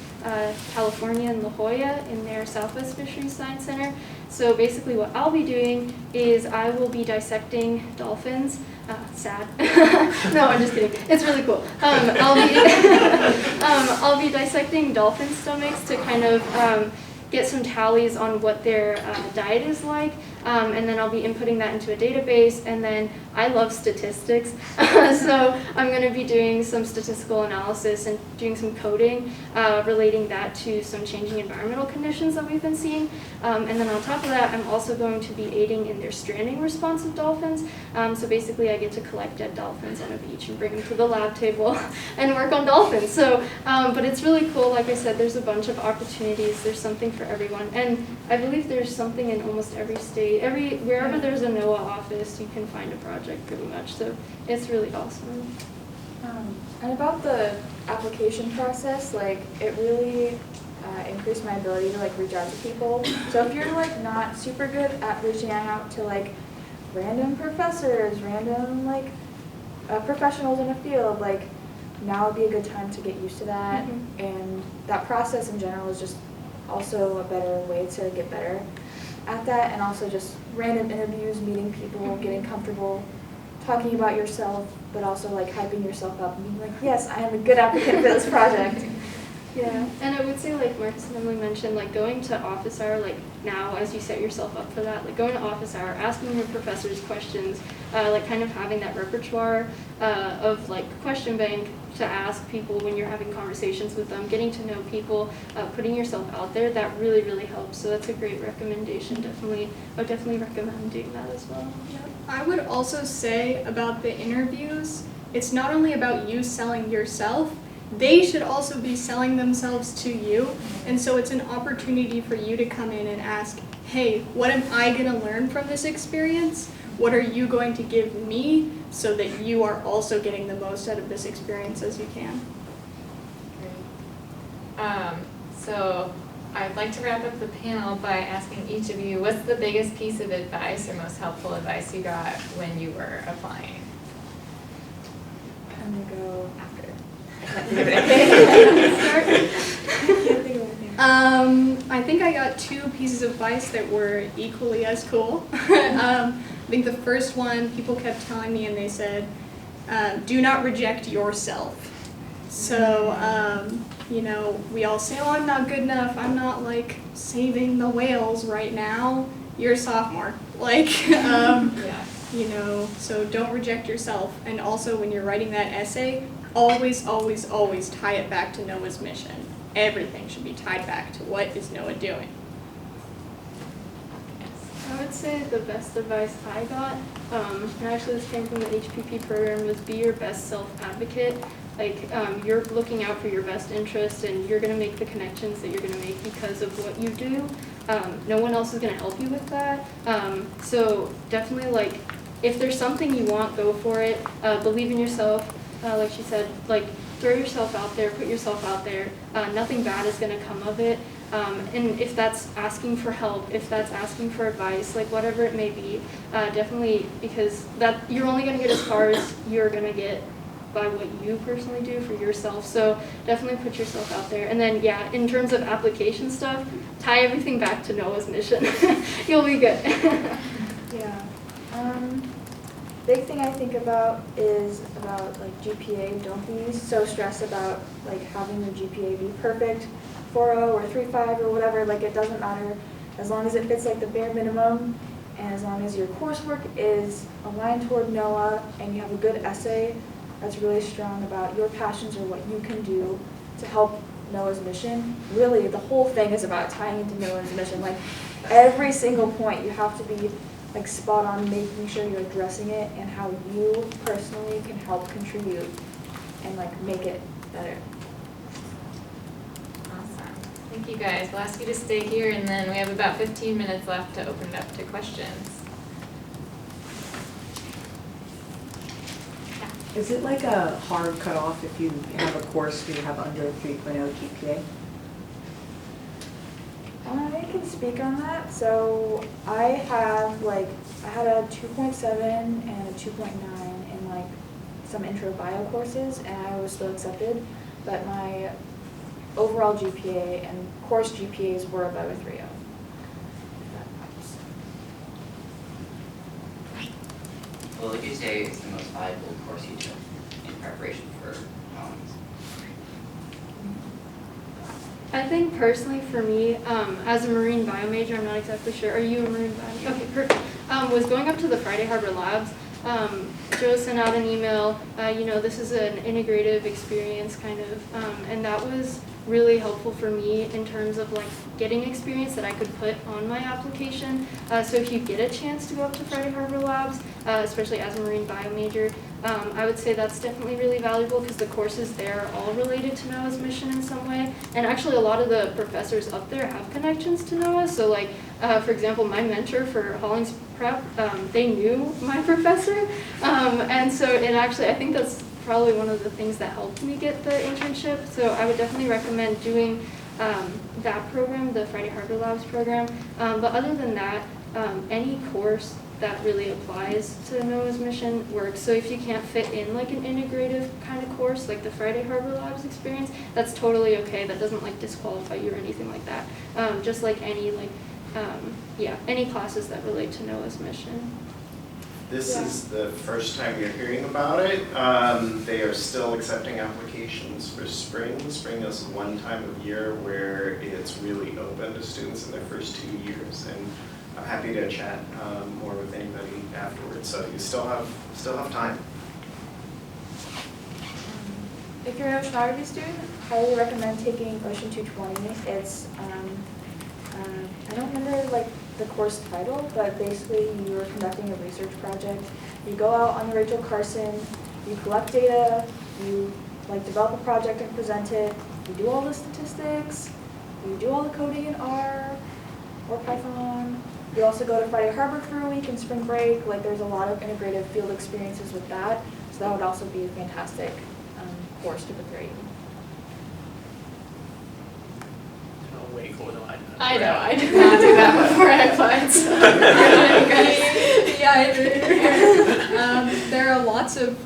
California in La Jolla in their Southwest Fisheries Science Center. So basically what I'll be doing is I will be dissecting dolphins. Sad. No, I'm just kidding. It's really cool. I'll be dissecting dolphin stomachs to kind of get some tallies on what their diet is like, and then I'll be inputting that into a database, and then I love statistics, so I'm going to be doing some statistical analysis and doing some coding relating that to some changing environmental conditions that we've been seeing, and then on top of that, I'm also going to be aiding in their stranding response of dolphins, so basically I get to collect dead dolphins on a beach and bring them to the lab table and work on dolphins, so, but it's really cool. Like I said, there's a bunch of opportunities, there's something for everyone, and I believe there's something in almost every state, wherever there's a NOAA office, you can find a project pretty much, so it's really awesome. And about the application process, like it really increased my ability to like reach out to people. So if you're like not super good at reaching out to like random professors, random like professionals in a field, like now would be a good time to get used to that. Mm-hmm. And that process in general is just also a better way to get better at that. And also just random interviews, meeting people, getting comfortable talking about yourself, but also like hyping yourself up and being like, yes, I am a good applicant for this project. Yeah, and I would say, like Marcus and Emily mentioned, like going to office hour, like now as you set yourself up for that, like going to office hour, asking your professors questions, like kind of having that repertoire of like question bank to ask people when you're having conversations with them, getting to know people, putting yourself out there, that really, really helps. So that's a great recommendation. Definitely, I would definitely recommend doing that as well. Yeah. I would also say about the interviews, it's not only about you selling yourself, they should also be selling themselves to you. And so it's an opportunity for you to come in and ask, hey, what am I going to learn from this experience? What are you going to give me so that you are also getting the most out of this experience as you can? So I'd like to wrap up the panel by asking each of you, what's the biggest piece of advice or most helpful advice you got when you were applying? I'm gonna go after. I think I got two pieces of advice that were equally as cool. I think the first one, people kept telling me and they said, do not reject yourself. So, you know, we all say, oh, I'm not good enough. I'm not like saving the whales right now. You're a sophomore. Like, Yeah. you know, so don't reject yourself. And also when you're writing that essay, always, always, always tie it back to NOAA's mission. Everything should be tied back to what is NOAA doing. I would say the best advice I got, and actually this came from the HPP program, was be your best self-advocate. Like, you're looking out for your best interest and you're going to make the connections that you're going to make because of what you do. No one else is going to help you with that. So definitely, like, if there's something you want, go for it. Believe in yourself. Like she said, like, throw yourself out there, put yourself out there. Nothing bad is going to come of it. And if that's asking for help, if that's asking for advice, like whatever it may be, definitely, because that you're only going to get as far as you're going to get by what you personally do for yourself. So definitely put yourself out there. And then, yeah, in terms of application stuff, tie everything back to NOAA's mission. You'll be good. Yeah. Big thing I think about is about like GPA. Don't be so stressed about like having your GPA be perfect, 4.0 or 3.5 or whatever. Like it doesn't matter as long as it fits like the bare minimum, and as long as your coursework is aligned toward NOAA and you have a good essay that's really strong about your passions or what you can do to help NOAA's mission. Really, the whole thing is about tying into NOAA's mission. Like every single point, you have to be like spot on, making sure you're addressing it and how you personally can help contribute and like make it better. Awesome. Thank you guys. We'll ask you to stay here and then we have about 15 minutes left to open it up to questions. Is it like a hard cutoff if you have a course where you have under 3.0 GPA? I can speak on that. So I had a 2.7 and a 2.9 in like some intro bio courses, and I was still accepted, but my overall GPA and course GPAs were above a 3.0. What would you say is the most valuable course you took in preparation for Hollings? I think personally for me, as a marine bio major, I'm not exactly sure. Are you a marine bio major? Okay, perfect. Was going up to the Friday Harbor Labs. Joe sent out an email, this is an integrative experience kind of, and that was really helpful for me in terms of like getting experience that I could put on my application. So if you get a chance to go up to Friday Harbor Labs, especially as a marine bio major, I would say that's definitely really valuable because the courses there are all related to NOAA's mission in some way. And actually a lot of the professors up there have connections to NOAA. So like, for example, my mentor for Hollings Prep, they knew my professor. And so it actually, I think that's probably one of the things that helped me get the internship. So I would definitely recommend doing that program, the Friday Harbor Labs program. But other than that, any course that really applies to NOAA's mission works. So if you can't fit in like an integrative kind of course, like the Friday Harbor Labs experience, that's totally okay. That doesn't like disqualify you or anything like that. Just like any any classes that relate to NOAA's mission. This is the first time you're hearing about it. They are still accepting applications for spring. Spring is one time of year where it's really open to students in their first 2 years, and I'm happy to chat more with anybody afterwards. So you still have time. If you're an oceanography student, I highly recommend taking Ocean 220. It's, I don't remember like the course title, but basically you are conducting a research project. You go out on the Rachel Carson, you collect data, you like develop a project and present it, you do all the statistics, you do all the coding in R or Python. You also go to Friday Harbor for a week in spring break. Like there's a lot of integrative field experiences with that. So that would also be a fantastic course to prepare you. Way cooler than I did. I know, I did not do that before I applied, so. Yeah, I did. There are lots of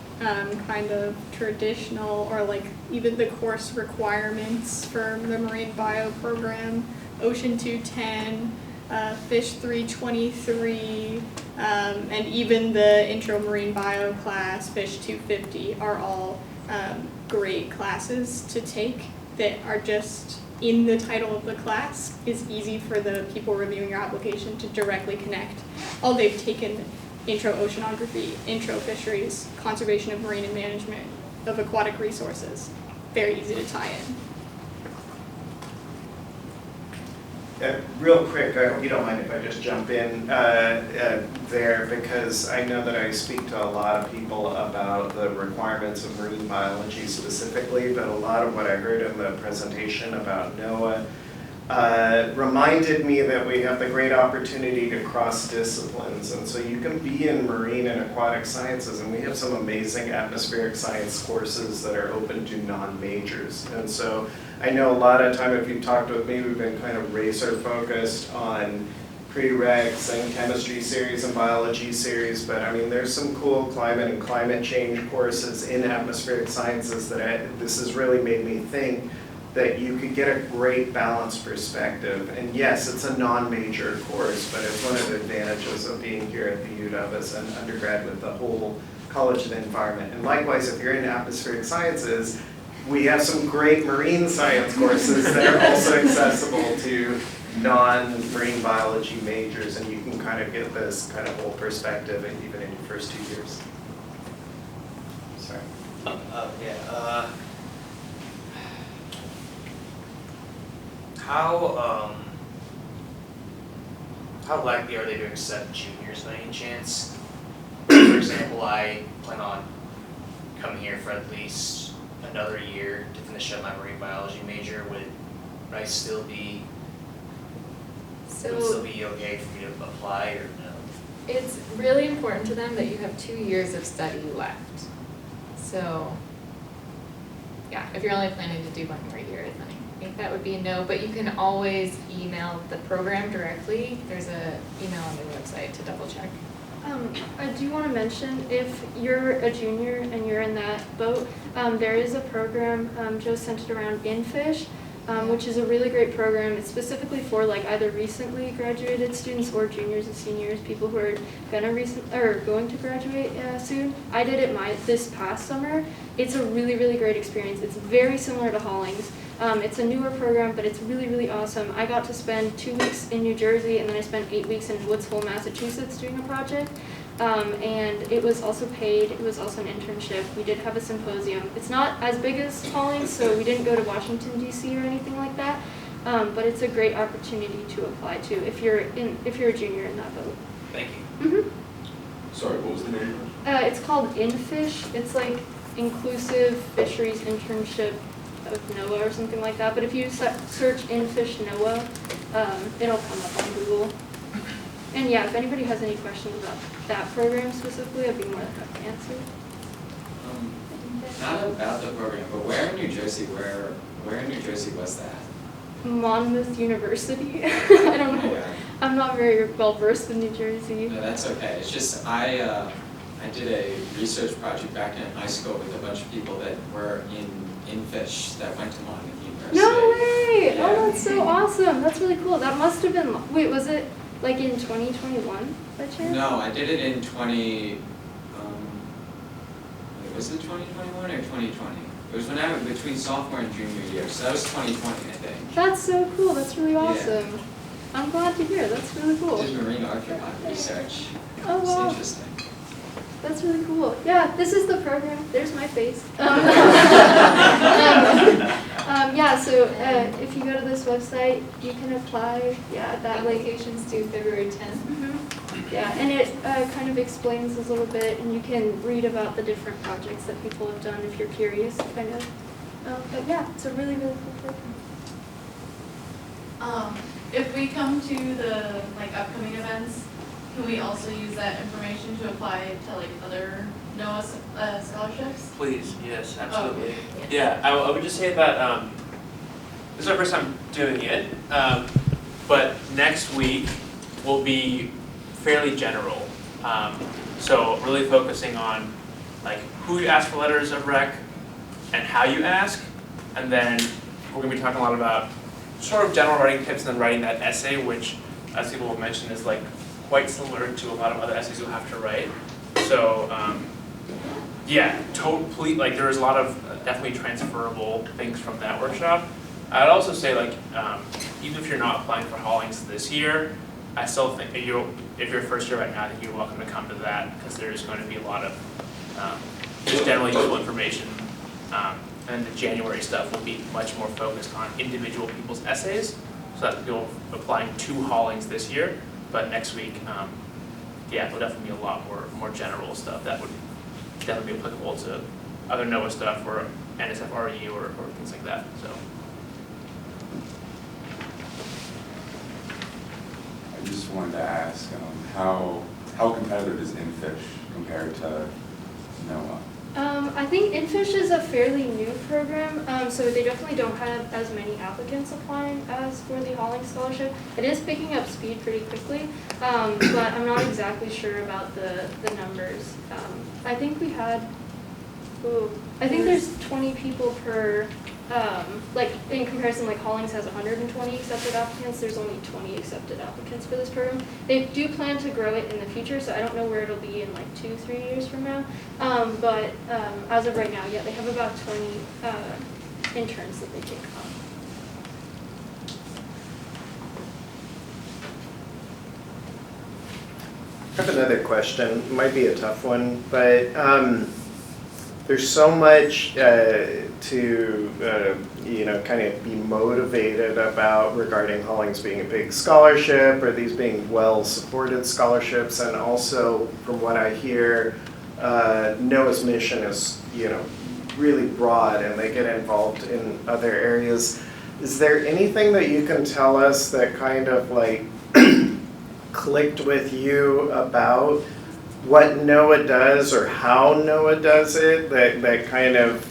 kind of traditional or like even the course requirements for the marine bio program, Ocean 210, Fish 323, and even the intro marine bio class, Fish 250, are all great classes to take that are just in the title of the class. Is easy for the people reviewing your application to directly connect. Oh, they've taken intro oceanography, intro fisheries, conservation of marine and management of aquatic resources. Very easy to tie in. Real quick, I hope you don't mind if I just jump in there, because I know that I speak to a lot of people about the requirements of marine biology specifically, but a lot of what I heard in the presentation about NOAA reminded me that we have the great opportunity to cross disciplines. And so you can be in marine and aquatic sciences, and we have some amazing atmospheric science courses that are open to non-majors. And so I know a lot of time, if you've talked with me, we've been kind of razor focused on prereqs and chemistry series and biology series, but I mean, there's some cool climate and climate change courses in atmospheric sciences that this has really made me think that you could get a great balanced perspective. And yes, it's a non-major course, but it's one of the advantages of being here at the UW as an undergrad with the whole College of the Environment. And likewise, if you're in atmospheric sciences, we have some great marine science courses that are also accessible to non-marine biology majors, and you can kind of get this kind of whole perspective even in your first 2 years. Sorry. How likely are they to accept juniors by any chance? For example, I plan on coming here for at least another year to finish up my marine biology major. Would I still be okay for me to apply, or no? It's really important to them that you have 2 years of study left. So, yeah, if you're only planning to do 1 more year, then I think that would be a no, but you can always email the program directly. There's a email on their website to double check. I do want to mention, if you're a junior and you're in that boat, there is a program, Joe sent it around, InFish, which is a really great program. It's specifically for like either recently graduated students or juniors and seniors, people who are going to graduate soon. I did it this past summer. It's a really, really great experience. It's very similar to Hollings. It's a newer program, but it's really, really awesome. I got to spend 2 weeks in New Jersey, and then I spent 8 weeks in Woods Hole, Massachusetts doing a project. And it was also paid. It was also an internship. We did have a symposium. It's not as big as Hollings, so we didn't go to Washington, D.C. or anything like that. But it's a great opportunity to apply to if you're a junior in that boat. Thank you. Mm-hmm. Sorry, what was the name? It's called InFish. It's like Inclusive Fisheries Internship of NOAA or something like that. But if you search InFish NOAA, it'll come up on Google. And yeah, if anybody has any questions about that program specifically, I'd be more than happy to answer. Not about the program, but where in New Jersey, where in New Jersey was that? Monmouth University. I don't know. Yeah. I'm not very well versed in New Jersey. No, that's okay. It's just I did a research project back in high school with a bunch of people that were in fish that went to Monmouth University. No way! Yeah. Oh, that's so awesome. That's really cool. That must have been, wait, was it like in 2021 by chance? No, I did it in was it 2021 or 2020? It was when I was between sophomore and junior year, so that was 2020, I think. That's so cool. That's really awesome. I'm glad to hear. That's really cool. Did marine archaeology research. Oh, It's wow. interesting. That's really cool. Yeah, this is the program. There's my face. Yeah, so if you go to this website, you can apply. Yeah, that link. Applications due February 10th. Yeah, and it kind of explains a little bit, and you can read about the different projects that people have done if you're curious, kind of. But yeah, it's a really, really cool program. If we come to the like upcoming events, can we also use that information to apply to like other NOAA scholarships? Please, yes, absolutely. Oh, Yeah, I would just say that this is our first time doing it, but next week will be fairly general. So really focusing on like who you ask for letters of rec and how you ask, and then we're going to be talking a lot about sort of general writing tips and then writing that essay, which, as people have mentioned, is like quite similar to a lot of other essays you'll have to write. So yeah, totally, like there was a lot of definitely transferable things from that workshop. I'd also say like even if you're not applying for Hollings this year, I still think if you're first year right now, I think you're welcome to come to that because there's going to be a lot of just generally useful information. And the January stuff will be much more focused on individual people's essays, so that people applying to Hollings this year. But next week, yeah, there'll definitely be a lot more general stuff that would definitely be applicable to other NOAA stuff or NSFRE or things like that. So. I just wanted to ask how competitive is InFish compared to NOAA? I think InFish is a fairly new program, so they definitely don't have as many applicants applying as for the Hollings Scholarship. It is picking up speed pretty quickly, but I'm not exactly sure about the numbers. I think we had, I think there's 20 people per, like in comparison, like Hollings has 120 accepted applicants, there's only 20 accepted applicants for this program. They do plan to grow it in the future, so I don't know where it'll be in like 2-3 years from now. But as of right now, yeah, they have about 20 interns that they take on. I have another question. It might be a tough one, but there's so much to kind of be motivated about regarding Hollings being a big scholarship or these being well-supported scholarships, and also from what I hear, NOAA's mission is really broad and they get involved in other areas. Is there anything that you can tell us that kind of like clicked with you about what NOAA does or how NOAA does it that kind of,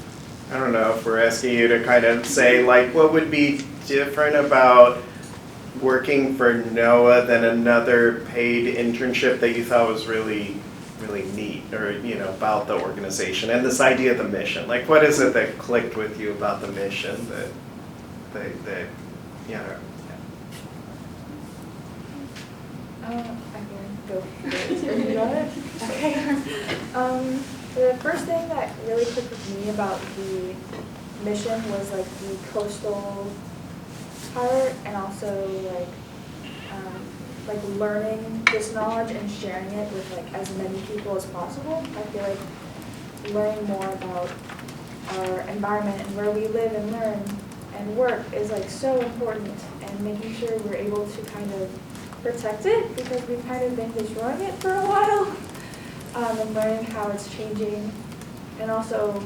I don't know if we're asking you to kind of say like what would be different about working for NOAA than another paid internship that you thought was really neat or about the organization and this idea of the mission? Like what is it that clicked with you about the mission that I can go first. Are you got it? Okay. The first thing that really clicked with me about the mission was like the coastal part, and also like learning this knowledge and sharing it with like as many people as possible. I feel like learning more about our environment and where we live and learn and work is like so important, and making sure we're able to kind of protect it because we've kind of been destroying it for a while, and learning how it's changing, and also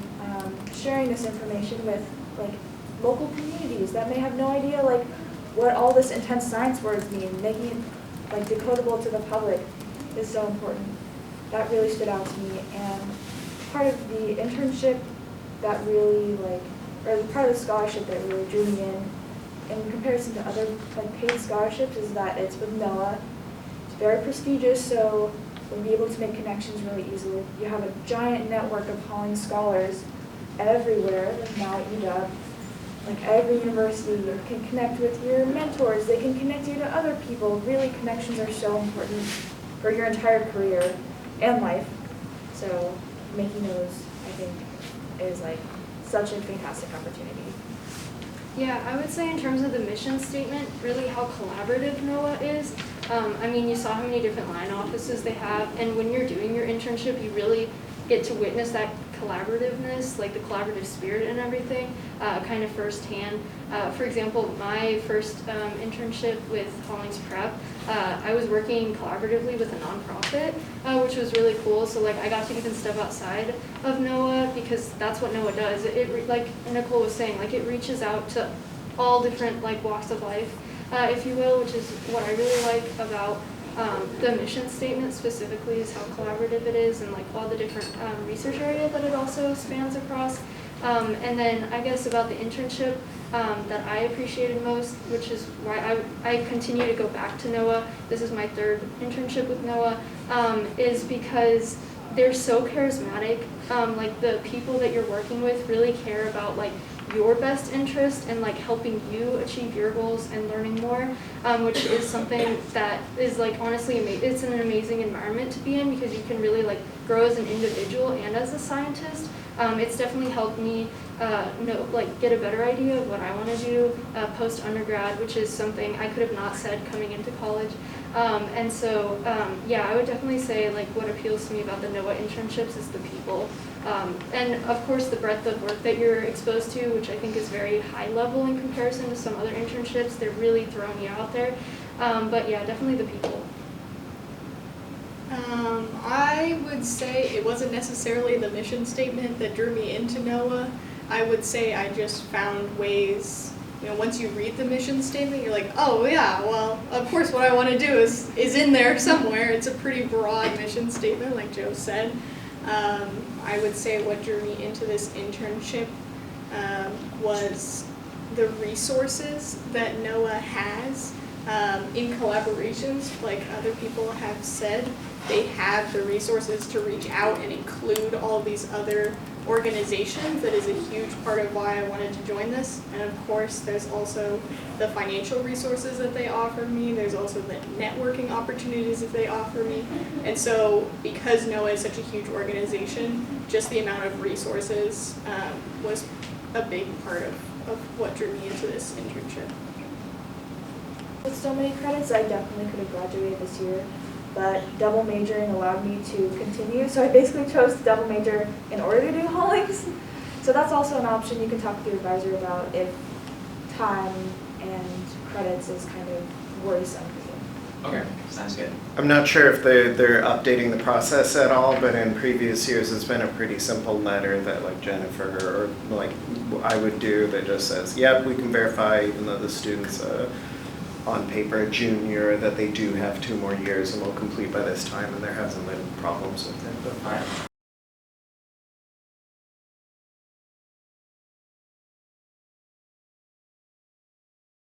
sharing this information with like local communities that may have no idea like what all this intense science words mean. Making it like decodable to the public is so important. That really stood out to me, and part of the internship that really or the part of the scholarship that really drew me in comparison to other paid scholarships is that it's with NOAA. It's very prestigious, so we'll be able to make connections really easily. You have a giant network of Hollings scholars everywhere, like now at UW. Every university can connect with your mentors, they can connect you to other people. Really, connections are so important for your entire career and life. So making those, I think, is such a fantastic opportunity. Yeah, I would say in terms of the mission statement, really how collaborative NOAA is. I mean, you saw how many different line offices they have, and when you're doing your internship, you really get to witness that collaborativeness, the collaborative spirit and everything, kind of firsthand. For example, my first internship with Hollings Prep, I was working collaboratively with a nonprofit, which was really cool. So I got to even step outside of NOAA because that's what NOAA does. It like Nicole was saying, it reaches out to all different walks of life, if you will, which is what I really like about the mission statement specifically is how collaborative it is and all the different research areas that it also spans across. And then I guess about the internship that I appreciated most, which is why I continue to go back to NOAA, this is my third internship with NOAA, is because they're so charismatic. The people that you're working with really care about your best interest and helping you achieve your goals and learning more, which is something that is honestly it's an amazing environment to be in because you can really grow as an individual and as a scientist. It's definitely helped me get a better idea of what I want to do post undergrad, which is something I could have not said coming into college. And so yeah, I would definitely say what appeals to me about the NOAA internships is the people. And of course the breadth of work that you're exposed to, which I think is very high level in comparison to some other internships. They're really throwing you out there. But yeah, definitely the people. I would say it wasn't necessarily the mission statement that drew me into NOAA. I would say I just found ways, once you read the mission statement, you're like, oh yeah, well, of course what I want to do is in there somewhere. It's a pretty broad mission statement, like Joe said. I would say what drew me into this internship was the resources that NOAA has in collaborations, like other people have said. They have the resources to reach out and include all these other organizations. That is a huge part of why I wanted to join this. And of course, there's also the financial resources that they offer me. There's also the networking opportunities that they offer me. And so because NOAA is such a huge organization, just the amount of resources was a big part of what drew me into this internship. With so many credits, I definitely could have graduated this year, but double majoring allowed me to continue, so I basically chose to double major in order to do Hollings. So that's also an option you can talk to your advisor about if time and credits is kind of worrisome for you. Okay, sounds good. I'm not sure if they're updating the process at all, but in previous years it's been a pretty simple letter that Jennifer or I would do that just says, yep, we can verify even though the student's on paper a junior that they do have 2 more years and will complete by this time, and there hasn't been problems with it. All right.